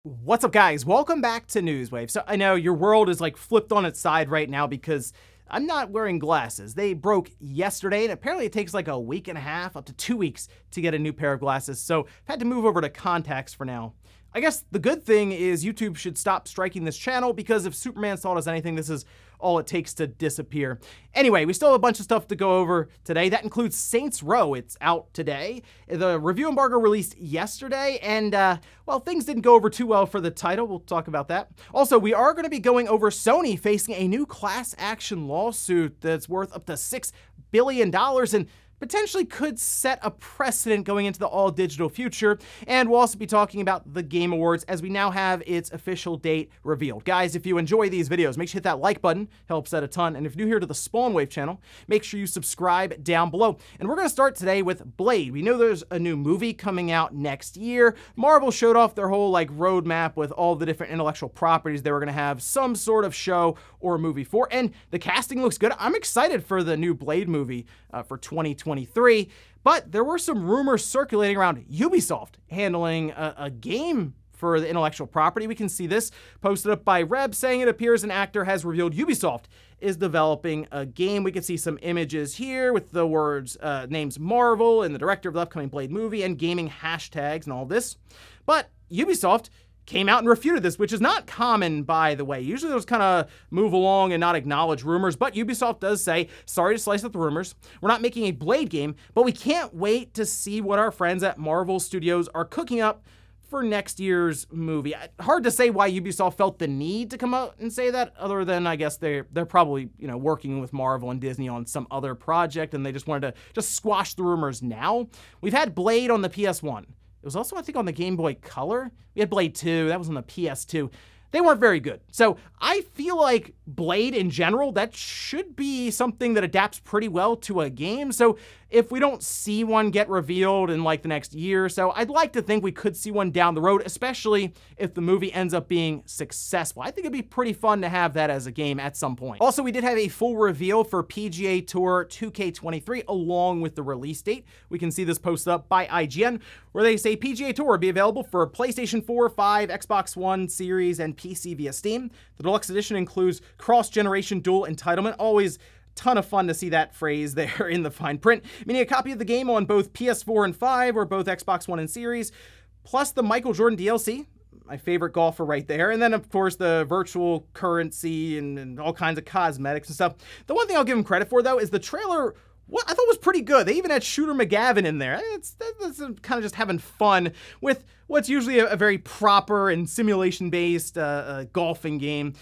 What's up, guys? Welcome back to Newswave. So I know your world is like flipped on its side right now because I'm not wearing glasses. They broke yesterday, and apparently it takes like a week and a half, up to 2 weeks to get a new pair of glasses. So I've had to move over to contacts for now. I guess the good thing is YouTube should stop striking this channel because if Superman's taught us anything, this is all it takes to disappear. Anyway, we still have a bunch of stuff to go over today. That includes Saints Row. It's out today. The review embargo released yesterday, and well, things didn't go over too well for the title. We'll talk about that. Also, we are going to be going over Sony facing a new class action lawsuit that's worth up to $6 billion and potentially could set a precedent going into the all-digital future. And we'll also be talking about the Game Awards as we now have its official date revealed. Guys, if you enjoy these videos, make sure you hit that like button. Helps out a ton. And if you're new here to the Spawnwave channel, make sure you subscribe down below. And we're going to start today with Blade. We know there's a new movie coming out next year. Marvel showed off their whole roadmap with all the different intellectual properties they were going to have some sort of show or movie for. And the casting looks good. I'm excited for the new Blade movie for 2023, but there were some rumors circulating around Ubisoft handling a game for the intellectual property. We can see this posted up by Reb saying it appears an actor has revealed Ubisoft is developing a game. We can see some images here with the words names Marvel and the director of the upcoming Blade movie and gaming hashtags and all this. But Ubisoft came out and refuted this, which is not common, by the way. Usually those kind of move along and not acknowledge rumors, but Ubisoft does say, sorry to slice up the rumors, we're not making a Blade game, but we can't wait to see what our friends at Marvel Studios are cooking up for next year's movie. Hard to say why Ubisoft felt the need to come out and say that, other than I guess they're probably, working with Marvel and Disney on some other project, and they just wanted to just squash the rumors now. We've had Blade on the PS1. It was also, I think, on the Game Boy Color. We had Blade 2. That was on the PS2. They weren't very good. So I feel like Blade in general, that should be something that adapts pretty well to a game. So if we don't see one get revealed in the next year or so, I'd like to think we could see one down the road, especially if the movie ends up being successful. I think it'd be pretty fun to have that as a game at some point. Also, we did have a full reveal for PGA Tour 2K23 along with the release date. We can see this posted up by IGN where they say PGA Tour will be available for PlayStation 4, 5, Xbox One Series, and PC via Steam. The deluxe edition includes cross-generation dual entitlement. Always ton of fun to see that phrase there in the fine print, meaning a copy of the game on both PS4 and 5 or both Xbox One and Series, plus the Michael Jordan DLC, my favorite golfer right there, and then of course the virtual currency and all kinds of cosmetics and stuff. The one thing I'll give them credit for though is the trailer, what I thought was pretty good. They even had Shooter McGavin in there. That's kind of just having fun with what's usually a very proper and simulation-based golfing game.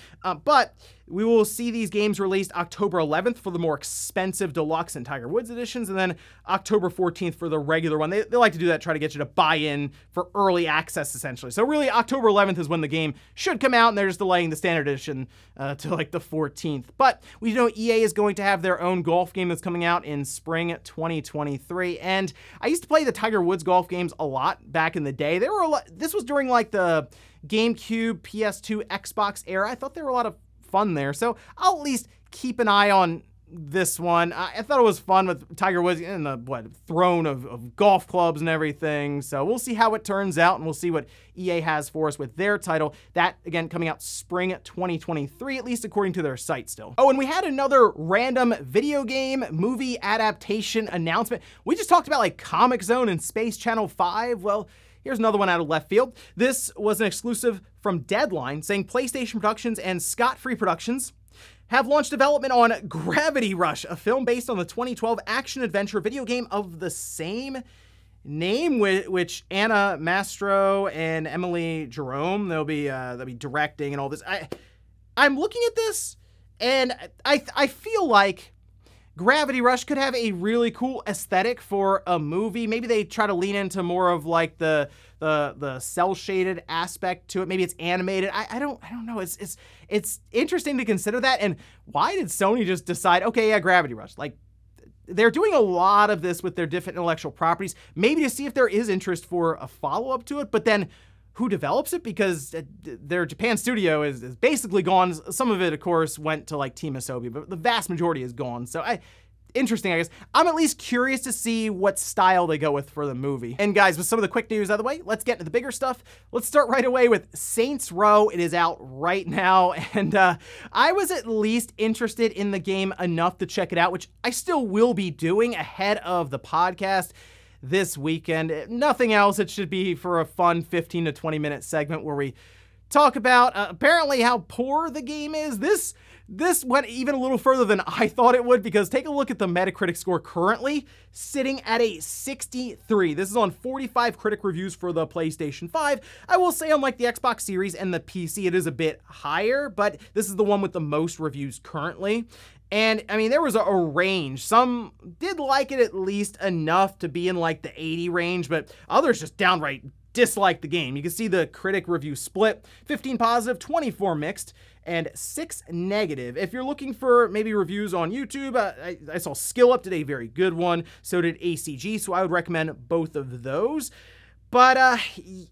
But we will see these games released October 11th for the more expensive deluxe and Tiger Woods editions, and then October 14th for the regular one. They like to do that, try to get you to buy in for early access, essentially. So really, October 11th is when the game should come out, and they're just delaying the standard edition to the 14th. But we know EA is going to have their own golf game that's coming out in spring 2023, and I used to play the Tiger Woods golf games a lot back in the day. They were this was during the GameCube, PS2, Xbox era. I thought they were a lot of fun there, so I'll at least keep an eye on this one. I thought it was fun with Tiger Woods in the throne of golf clubs and everything, so we'll see how it turns out, and we'll see what EA has for us with their title. That, again, coming out spring 2023, at least according to their site still. Oh, and we had another random video game movie adaptation announcement. We just talked about Comic Zone and Space Channel 5. Well, here's another one out of left field. This was an exclusive from Deadline saying PlayStation Productions and Scott Free Productions have launched development on Gravity Rush, a film based on the 2012 action-adventure video game of the same name, which Anna Mastro and Emily Jerome, they'll be directing and all this. I'm looking at this, and I feel like Gravity Rush could have a really cool aesthetic for a movie. Maybe they try to lean into more of the cel-shaded aspect to it. Maybe it's animated. I don't know. It's interesting to consider that. And why did Sony just decide, okay, yeah, Gravity Rush? They're doing a lot of this with their different intellectual properties, maybe to see if there is interest for a follow-up to it, but then who develops it? Because their Japan studio is basically gone. Some of it, of course, went to Team Asobi, but the vast majority is gone. So interesting, I guess. I'm at least curious to see what style they go with for the movie. And guys, with some of the quick news out of the way, let's get into the bigger stuff. Let's start right away with Saints Row. It is out right now, and I was at least interested in the game enough to check it out, which I still will be doing ahead of the podcast this weekend. Nothing else, it should be for a fun 15 to 20 minute segment where we talk about apparently how poor the game is. This went even a little further than I thought it would, because take a look at the Metacritic score currently, sitting at a 63. This is on 45 critic reviews for the PlayStation 5. I will say, unlike the Xbox Series and the PC, it is a bit higher, but this is the one with the most reviews currently. And I mean, there was a range. Some did like it at least enough to be in like the 80 range, but others just downright dislike the game. You can see the critic review split, 15 positive, 24 mixed, and 6 negative. If you're looking for maybe reviews on YouTube, I saw Skill Up today, very good one. So did ACG, so I would recommend both of those. But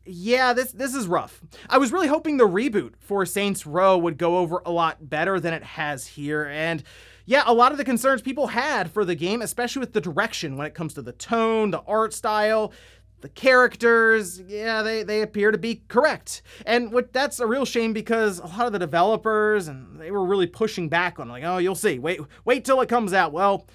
yeah, this is rough. I was really hoping the reboot for Saints Row would go over a lot better than it has here. And yeah, a lot of the concerns people had for the game, especially with the direction when it comes to the tone, the art style, the characters, yeah, they appear to be correct. And that's a real shame, because a lot of the developers, and they were really pushing back on, like, oh, you'll see, wait till it comes out. Well,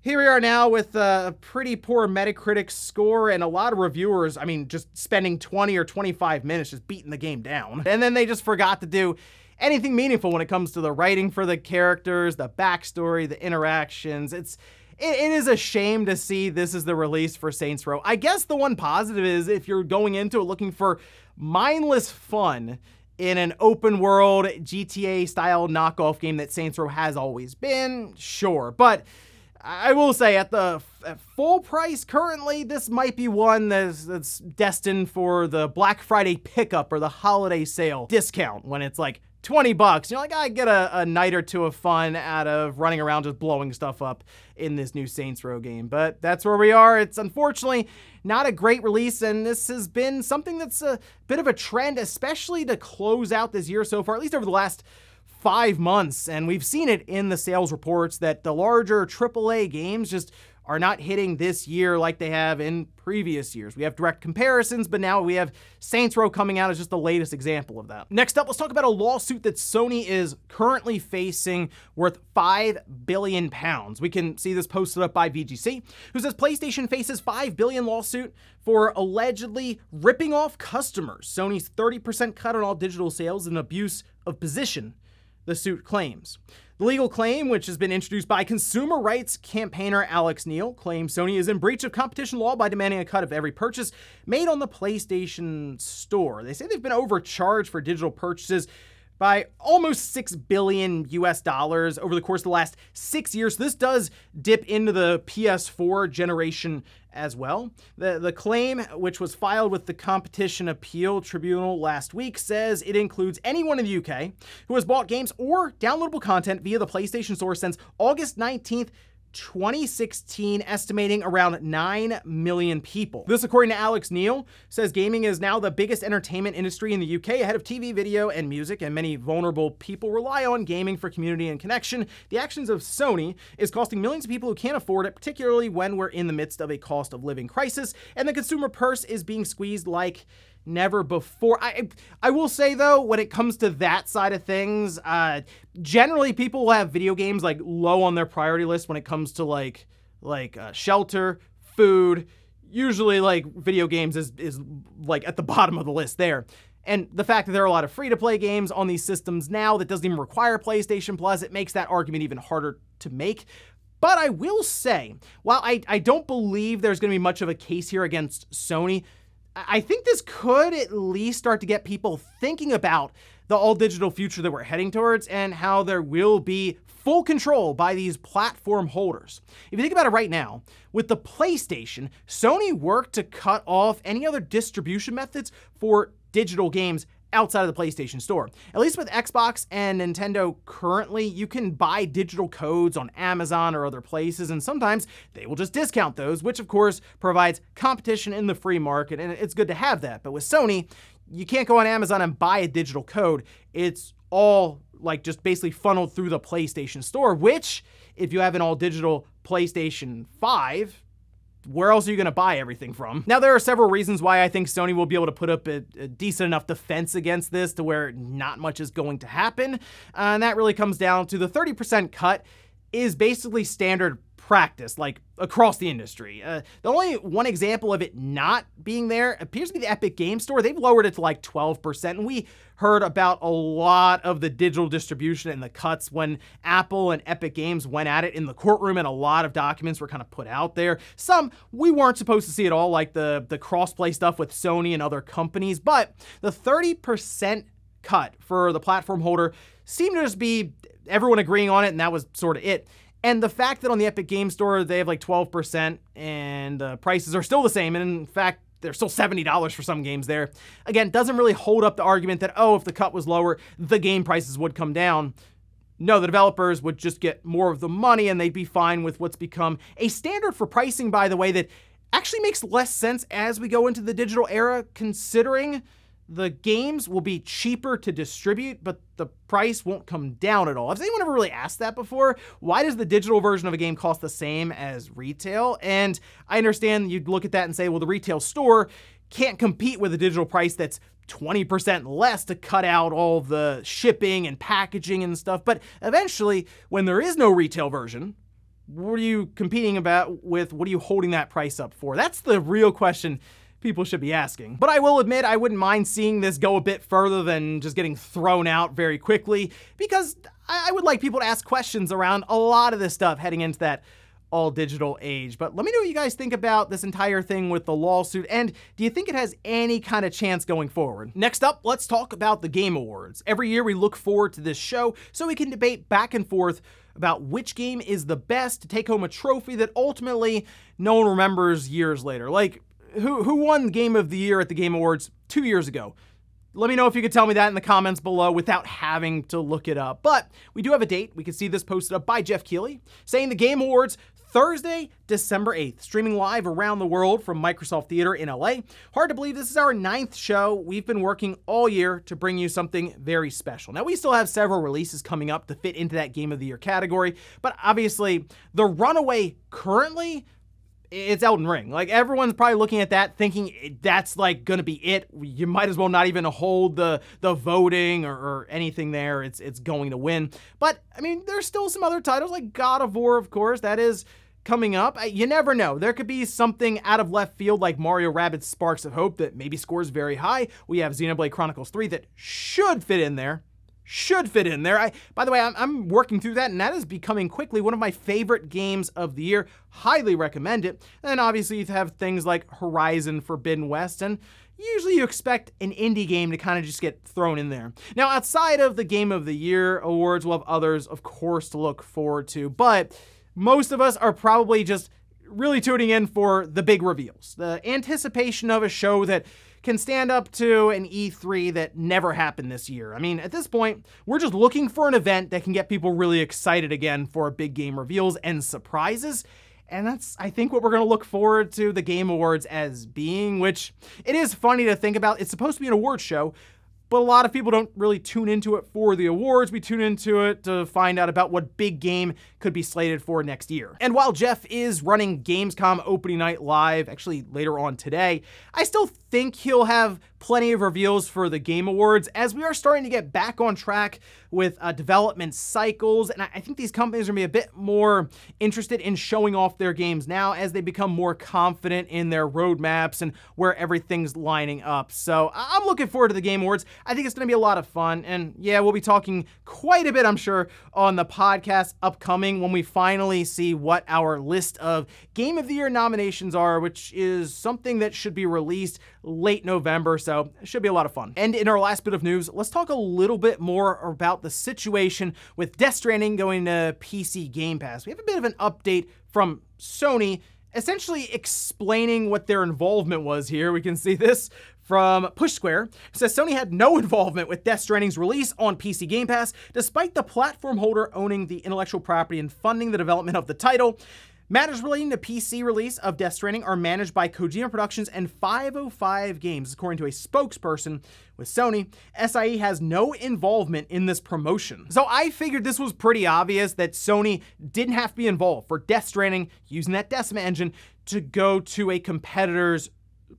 here we are now with a pretty poor Metacritic score, and a lot of reviewers, I mean, just spending 20 or 25 minutes just beating the game down. And then they just forgot to do anything meaningful when it comes to the writing for the characters, the backstory, the interactions. It is a shame to see this is the release for Saints Row. I guess the one positive is, if you're going into it looking for mindless fun in an open world GTA style knockoff game that Saints Row has always been, sure. But I will say, at full price currently, this might be one that's destined for the Black Friday pickup or the holiday sale discount, when it's like $20. You're like, I get a night or two of fun out of running around just blowing stuff up in this new Saints Row game. But that's where we are. It's unfortunately not a great release, and this has been something that's a bit of a trend, especially to close out this year so far, at least over the last 5 months. And we've seen it in the sales reports that the larger AAA games just are not hitting this year like they have in previous years. We have direct comparisons, but now we have Saints Row coming out as just the latest example of that. Next up, let's talk about a lawsuit that Sony is currently facing worth £5 billion. We can see this posted up by VGC, who says PlayStation faces $5 billion lawsuit for allegedly ripping off customers. Sony's 30% cut on all digital sales and abuse of position, the suit claims. The legal claim, which has been introduced by consumer rights campaigner Alex Neil, claims Sony is in breach of competition law by demanding a cut of every purchase made on the PlayStation Store. They say they've been overcharged for digital purchases by almost $6 billion over the course of the last 6 years. This does dip into the PS4 generation as well. The claim, which was filed with the Competition Appeal Tribunal last week, says it includes anyone in the UK who has bought games or downloadable content via the PlayStation Store since August 19th, 2016, estimating around 9 million people. This, according to Alex Neil, says gaming is now the biggest entertainment industry in the UK, ahead of TV, video, and music, and many vulnerable people rely on gaming for community and connection. The actions of Sony is costing millions of people who can't afford it, particularly when we're in the midst of a cost of living crisis, and the consumer purse is being squeezed like never before. I will say, though, when it comes to that side of things, generally people will have video games like low on their priority list when it comes to like shelter, food. Usually like video games is like at the bottom of the list there. And the fact that there are a lot of free-to-play games on these systems now that doesn't even require PlayStation Plus, it makes that argument even harder to make. But I will say, while I don't believe there's going to be much of a case here against Sony, I think this could at least start to get people thinking about the all-digital future that we're heading towards, and how there will be full control by these platform holders. If you think about it right now, with the PlayStation, Sony worked to cut off any other distribution methods for digital games outside of the PlayStation Store. At least with Xbox and Nintendo currently, you can buy digital codes on Amazon or other places, and sometimes they will just discount those, which of course provides competition in the free market, and it's good to have that. But with Sony, you can't go on Amazon and buy a digital code. It's all like just basically funneled through the PlayStation Store, which, if you have an all-digital PlayStation 5, where else are you going to buy everything from? Now, there are several reasons why I think Sony will be able to put up a decent enough defense against this to where not much is going to happen. And that really comes down to the 30% cut is basically standard practice, like across the industry. The only one example of it not being there appears to be the Epic Game Store. They've lowered it to like 12%, and we heard about a lot of the digital distribution and the cuts when Apple and Epic Games went at it in the courtroom, and a lot of documents were kind of put out there. Some we weren't supposed to see at all, like the crossplay stuff with Sony and other companies, but the 30% cut for the platform holder seemed to just be everyone agreeing on it, and that was sort of it. And the fact that on the Epic Game Store, they have like 12% and the prices are still the same. And in fact, they're still $70 for some games there. Again, doesn't really hold up the argument that, oh, if the cut was lower, the game prices would come down. No, the developers would just get more of the money and they'd be fine with what's become a standard for pricing, by the way, that actually makes less sense as we go into the digital era, considering the games will be cheaper to distribute, but the price won't come down at all. Has anyone ever really asked that before? Why does the digital version of a game cost the same as retail? And I understand you'd look at that and say, well, the retail store can't compete with a digital price that's 20% less to cut out all the shipping and packaging and stuff. But eventually, when there is no retail version, what are you competing about with? What are you holding that price up for? That's the real question people should be asking. But I will admit, I wouldn't mind seeing this go a bit further than just getting thrown out very quickly, because I would like people to ask questions around a lot of this stuff heading into that all digital age. But let me know what you guys think about this entire thing with the lawsuit, and do you think it has any kind of chance going forward? Next up, let's talk about the Game Awards. Every year we look forward to this show so we can debate back and forth about which game is the best to take home a trophy that ultimately no one remembers years later. Like, who won Game of the Year at the Game Awards 2 years ago? Let me know if you could tell me that in the comments below without having to look it up. But we do have a date. We can see this posted up by Jeff Keighley, saying the Game Awards Thursday, December 8th, streaming live around the world from Microsoft Theater in LA. Hard to believe this is our 9th show. We've been working all year to bring you something very special. Now, we still have several releases coming up to fit into that Game of the Year category, but obviously the runaway currently, it's Elden Ring. Like, everyone's probably looking at that thinking that's like gonna be it. You might as well not even hold the voting or anything there. It's going to win. But I mean, there's still some other titles like God of War, of course, that is coming up. You never know. There could be something out of left field like Mario Rabbids Sparks of Hope that maybe scores very high. We have Xenoblade Chronicles 3 that should fit in there. By the way, I'm working through that, and that is becoming quickly one of my favorite games of the year. Highly recommend it. And then obviously you have things like Horizon Forbidden West, and usually you expect an indie game to kind of just get thrown in there. Now, outside of the Game of the Year awards, we'll have others, of course, to look forward to, but most of us are probably just really tuning in for the big reveals, the anticipation of a show that can stand up to an E3 that never happened this year. I mean, at this point, we're just looking for an event that can get people really excited again for big game reveals and surprises. And that's, I think, what we're going to look forward to the Game Awards as being, which it is funny to think about. It's supposed to be an awards show, but a lot of people don't really tune into it for the awards. We tune into it to find out about what big game could be slated for next year. And while Jeff is running Gamescom opening night live, actually later on today, I still think he'll have plenty of reveals for the Game Awards, as we are starting to get back on track with development cycles, and I think these companies are going to be a bit more interested in showing off their games now as they become more confident in their roadmaps and where everything's lining up. So I'm looking forward to the Game Awards. I think it's going to be a lot of fun, and yeah, we'll be talking quite a bit, I'm sure, on the podcast upcoming when we finally see what our list of Game of the Year nominations are, which is something that should be released late November, so it should be a lot of fun. And in our last bit of news, let's talk a little bit more about the situation with Death Stranding going to PC Game Pass. We have a bit of an update from Sony, essentially explaining what their involvement was here. We can see this from Push Square. It says Sony had no involvement with Death Stranding's release on PC Game Pass, despite the platform holder owning the intellectual property and funding the development of the title. Matters relating to PC release of Death Stranding are managed by Kojima Productions and 505 Games, according to a spokesperson with Sony. SIE has no involvement in this promotion. So I figured this was pretty obvious that Sony didn't have to be involved for Death Stranding using that Decima engine to go to a competitor's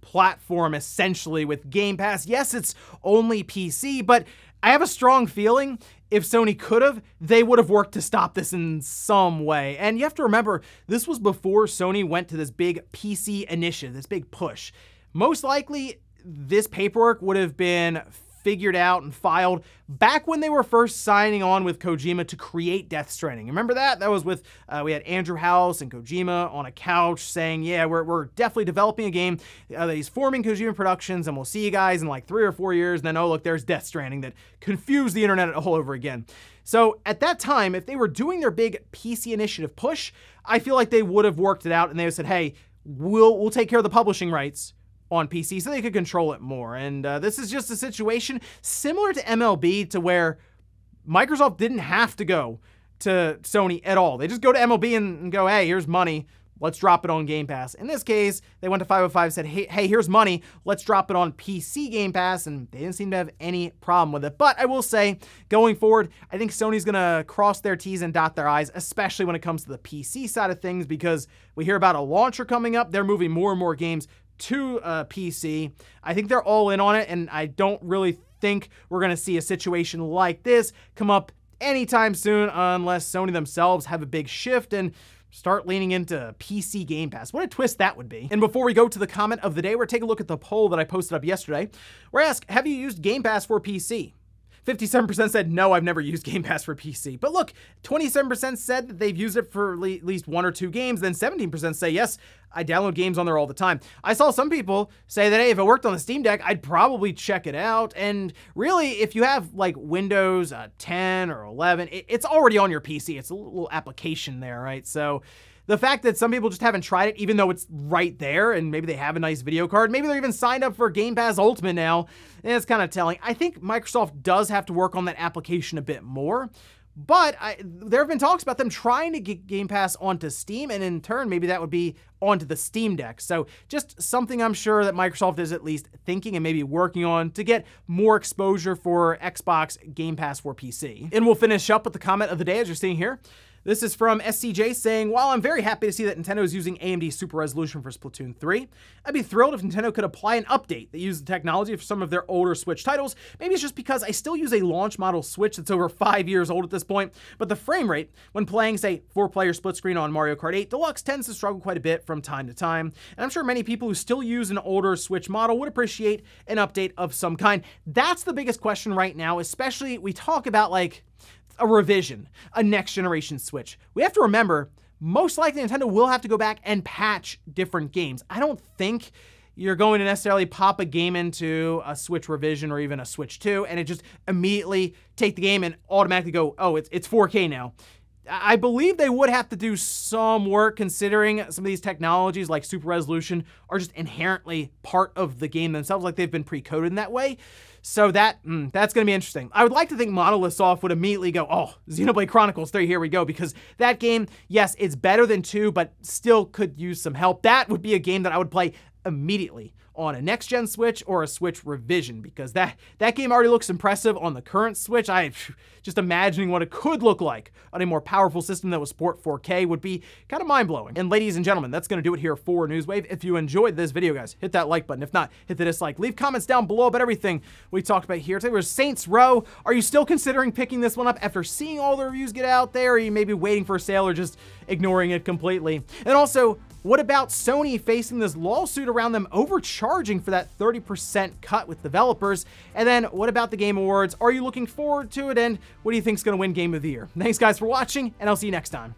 platform, essentially, with Game Pass. Yes, it's only PC, but I have a strong feeling if Sony could have, they would have worked to stop this in some way. And you have to remember, this was before Sony went to this big PC initiative, this big push. Most likely, this paperwork would have been figured out and filed back when they were first signing on with Kojima to create Death Stranding. Remember that? That was with, we had Andrew House and Kojima on a couch saying, yeah, we're definitely developing a game that he's forming Kojima Productions, and we'll see you guys in like 3 or 4 years. And then, oh, look, there's Death Stranding that confused the internet all over again. So at that time, if they were doing their big PC initiative push, I feel like they would have worked it out and they would have said, hey, we'll take care of the publishing rights on PC so they could control it more. And this is just a situation similar to MLB, to where Microsoft didn't have to go to Sony at all. They just go to MLB and go, hey, here's money. Let's drop it on Game Pass. In this case, they went to 505 and said, hey, here's money. Let's drop it on PC Game Pass. And they didn't seem to have any problem with it. But I will say, going forward, I think Sony's going to cross their T's and dot their I's, especially when it comes to the PC side of things, because we hear about a launcher coming up. They're moving more and more games to PC. I think they're all in on it, and I don't really think we're going to see a situation like this come up anytime soon unless Sony themselves have a big shift and start leaning into PC Game Pass. What a twist that would be. And before we go to the comment of the day, we're taking a look at the poll that I posted up yesterday. We're asked, have you used Game Pass for PC? 57% said, no, I've never used Game Pass for PC. But look, 27% said that they've used it for at least 1 or 2 games. Then 17% say, yes, I download games on there all the time. I saw some people say that, hey, if it worked on the Steam Deck, I'd probably check it out. And really, if you have like Windows 10 or 11, it's already on your PC. It's a little application there, right? So the fact that some people just haven't tried it, even though it's right there, and maybe they have a nice video card, maybe they're even signed up for Game Pass Ultimate now, and it's kind of telling. I think Microsoft does have to work on that application a bit more, but there have been talks about them trying to get Game Pass onto Steam, and in turn, maybe that would be onto the Steam Deck. So just something I'm sure that Microsoft is at least thinking and maybe working on to get more exposure for Xbox Game Pass for PC. And we'll finish up with the comment of the day, as you're seeing here. This is from SCJ saying, while I'm very happy to see that Nintendo is using AMD Super Resolution for Splatoon 3, I'd be thrilled if Nintendo could apply an update that uses the technology for some of their older Switch titles. Maybe it's just because I still use a launch model Switch that's over 5 years old at this point, but the frame rate when playing, say, 4-player split screen on Mario Kart 8 Deluxe tends to struggle quite a bit from time to time, and I'm sure many people who still use an older Switch model would appreciate an update of some kind. That's the biggest question right now, especially we talk about like a revision, a next generation Switch. We have to remember, most likely Nintendo will have to go back and patch different games. I don't think you're going to necessarily pop a game into a Switch revision or even a Switch 2 and it just immediately take the game and automatically go, oh, it's 4K now. I believe they would have to do some work, considering some of these technologies like Super Resolution are just inherently part of the game themselves, like they've been pre-coded in that way. So that's going to be interesting. I would like to think Monolith Soft would immediately go, oh, Xenoblade Chronicles 3, here we go, because that game, yes, it's better than 2, but still could use some help. That would be a game that I would play immediately on a next-gen Switch or a Switch revision, because that game already looks impressive on the current Switch. Just imagining what it could look like on a more powerful system that would support 4K would be kind of mind-blowing. And ladies and gentlemen, that's going to do it here for Newswave. If you enjoyed this video, guys, hit that like button. If not, hit the dislike. Leave comments down below about everything we talked about here. Today was Saints Row. Are you still considering picking this one up after seeing all the reviews get out there? Or are you maybe waiting for a sale or just ignoring it completely? And also, what about Sony facing this lawsuit around them overcharging for that 30% cut with developers? And then what about the Game Awards? Are you looking forward to it? And what do you think is going to win Game of the Year? Thanks guys for watching, and I'll see you next time.